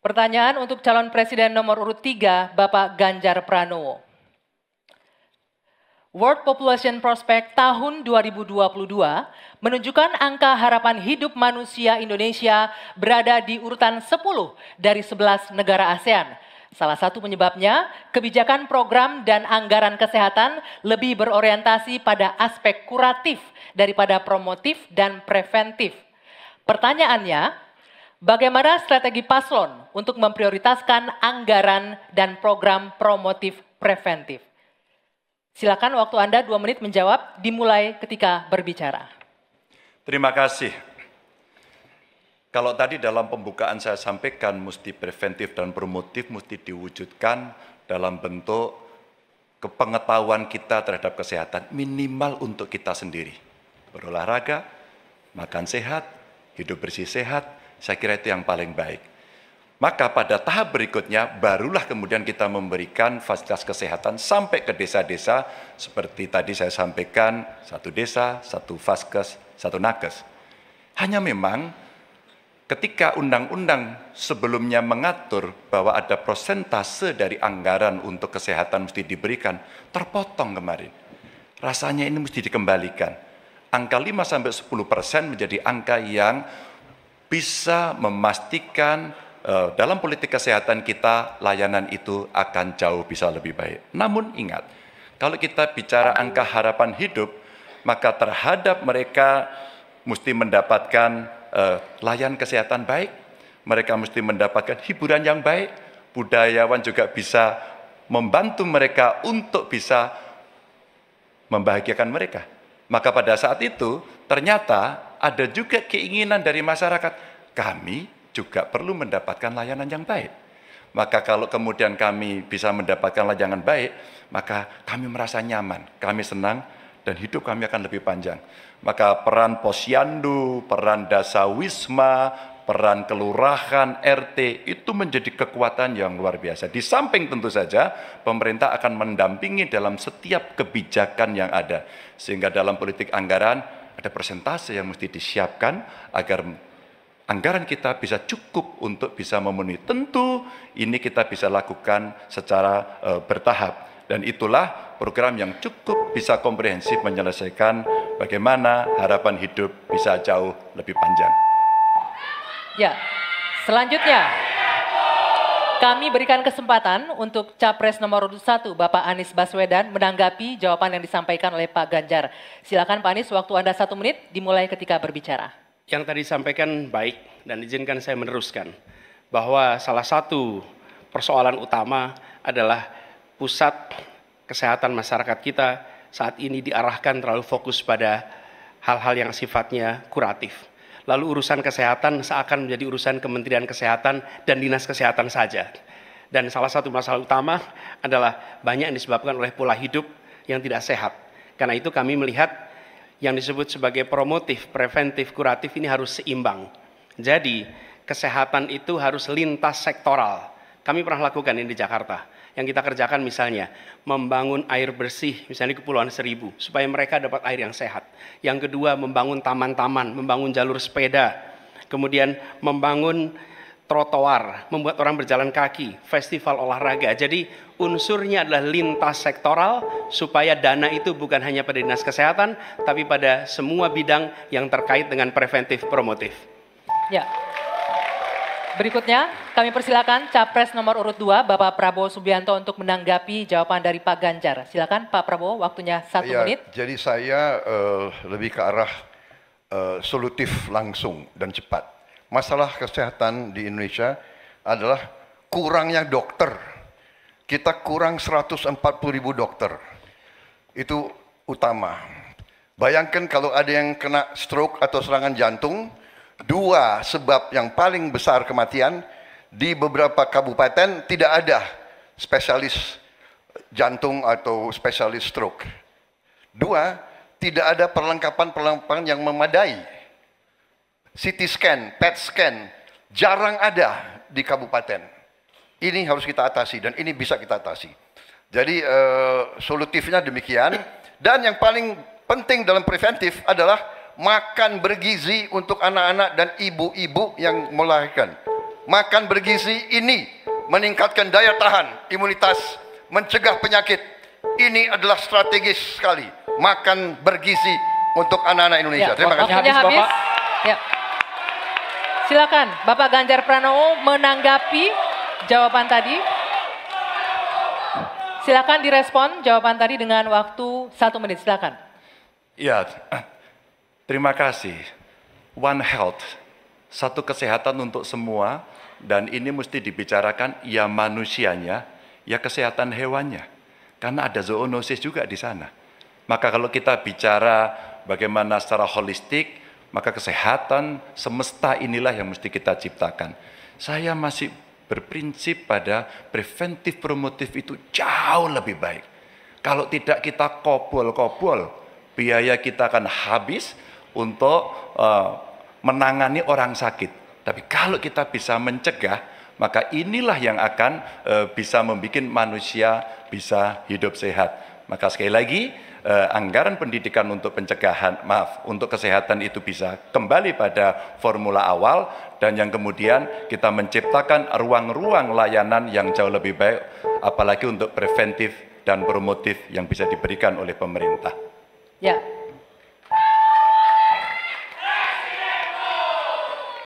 Pertanyaan untuk calon presiden nomor urut 3, Bapak Ganjar Pranowo. World Population Prospect tahun 2022 menunjukkan angka harapan hidup manusia Indonesia berada di urutan 10 dari 11 negara ASEAN. Salah satu penyebabnya, kebijakan program dan anggaran kesehatan lebih berorientasi pada aspek kuratif daripada promotif dan preventif. Pertanyaannya, bagaimana strategi paslon untuk memprioritaskan anggaran dan program promotif preventif? Silakan waktu Anda 2 menit menjawab, dimulai ketika berbicara. Terima kasih. Kalau tadi dalam pembukaan saya sampaikan mesti preventif dan promotif mesti diwujudkan dalam bentuk kepengetahuan kita terhadap kesehatan minimal untuk kita sendiri. Berolahraga, makan sehat, hidup bersih sehat, saya kira itu yang paling baik. Maka pada tahap berikutnya barulah kemudian kita memberikan fasilitas kesehatan sampai ke desa-desa seperti tadi saya sampaikan, 1 desa, 1 vaskes, 1 nakes. Hanya memang ketika undang-undang sebelumnya mengatur bahwa ada persentase dari anggaran untuk kesehatan mesti diberikan, terpotong kemarin. Rasanya ini mesti dikembalikan. Angka 5-10% menjadi angka yang bisa memastikan dalam politik kesehatan kita, layanan itu akan jauh bisa lebih baik. Namun ingat, kalau kita bicara angka harapan hidup, maka terhadap mereka mesti mendapatkan layanan kesehatan baik, mereka mesti mendapatkan hiburan yang baik, budayawan juga bisa membantu mereka untuk bisa membahagiakan mereka. Maka pada saat itu, ternyata ada juga keinginan dari masyarakat, kami juga perlu mendapatkan layanan yang baik. Maka kalau kemudian kami bisa mendapatkan layanan baik, maka kami merasa nyaman, kami senang, dan hidup kami akan lebih panjang. Maka peran posyandu, peran dasawisma, peran kelurahan, RT, itu menjadi kekuatan yang luar biasa. Di samping tentu saja, pemerintah akan mendampingi dalam setiap kebijakan yang ada. Sehingga dalam politik anggaran, ada persentase yang mesti disiapkan agar anggaran kita bisa cukup untuk bisa memenuhi. Tentu ini kita bisa lakukan secara bertahap. Dan itulah program yang cukup bisa komprehensif menyelesaikan bagaimana harapan hidup bisa jauh lebih panjang. Ya, selanjutnya kami berikan kesempatan untuk Capres nomor 1 Bapak Anies Baswedan menanggapi jawaban yang disampaikan oleh Pak Ganjar. Silakan Pak Anies, waktu Anda 1 menit dimulai ketika berbicara. Yang tadi disampaikan baik dan izinkan saya meneruskan bahwa salah satu persoalan utama adalah pusat kesehatan masyarakat kita saat ini diarahkan terlalu fokus pada hal-hal yang sifatnya kuratif. Lalu urusan kesehatan seakan menjadi urusan Kementerian Kesehatan dan Dinas Kesehatan saja. Dan salah satu masalah utama adalah banyak yang disebabkan oleh pola hidup yang tidak sehat. Karena itu kami melihat yang disebut sebagai promotif, preventif, kuratif ini harus seimbang. Jadi kesehatan itu harus lintas sektoral. Kami pernah lakukan ini di Jakarta. Yang kita kerjakan misalnya membangun air bersih misalnya di Kepulauan Seribu supaya mereka dapat air yang sehat. Yang kedua membangun taman-taman, membangun jalur sepeda, kemudian membangun trotoar, membuat orang berjalan kaki, festival olahraga. Jadi unsurnya adalah lintas sektoral supaya dana itu bukan hanya pada dinas kesehatan, tapi pada semua bidang yang terkait dengan preventif promotif. Ya. Berikutnya kami persilakan Capres nomor urut 2 Bapak Prabowo Subianto untuk menanggapi jawaban dari Pak Ganjar. Silakan Pak Prabowo, waktunya 1 menit. Jadi saya lebih ke arah solutif langsung dan cepat. Masalah kesehatan di Indonesia adalah kurangnya dokter. Kita kurang 140.000 dokter. Itu utama. Bayangkan kalau ada yang kena stroke atau serangan jantung, 2 sebab yang paling besar kematian, di beberapa kabupaten tidak ada spesialis jantung atau spesialis stroke. 2, tidak ada perlengkapan yang memadai. CT scan, PET scan, jarang ada di kabupaten. Ini harus kita atasi dan ini bisa kita atasi. Jadi solutifnya demikian. Dan yang paling penting dalam preventif adalah makan bergizi untuk anak-anak dan ibu-ibu yang melahirkan. Makan bergizi ini meningkatkan daya tahan, imunitas, mencegah penyakit. Ini adalah strategis sekali. Makan bergizi untuk anak-anak Indonesia. Terima kasih. Waktunya habis. Ya. Silakan Bapak Ganjar Pranowo menanggapi jawaban tadi. Silakan direspon jawaban tadi dengan waktu 1 menit. Silakan. Ya, terima kasih. One Health, satu kesehatan untuk semua, dan ini mesti dibicarakan ya manusianya, ya kesehatan hewannya. Karena ada zoonosis juga di sana. Maka kalau kita bicara bagaimana secara holistik, maka kesehatan semesta inilah yang mesti kita ciptakan. Saya masih berprinsip pada preventif promotif itu jauh lebih baik. Kalau tidak kita kobol-kobol, biaya kita akan habis untuk menangani orang sakit. Tapi kalau kita bisa mencegah, maka inilah yang akan bisa membuat manusia bisa hidup sehat. Maka sekali lagi, anggaran pendidikan untuk pencegahan, untuk kesehatan itu bisa kembali pada formula awal, dan yang kemudian kita menciptakan ruang-ruang layanan yang jauh lebih baik, apalagi untuk preventif dan promotif yang bisa diberikan oleh pemerintah. Ya,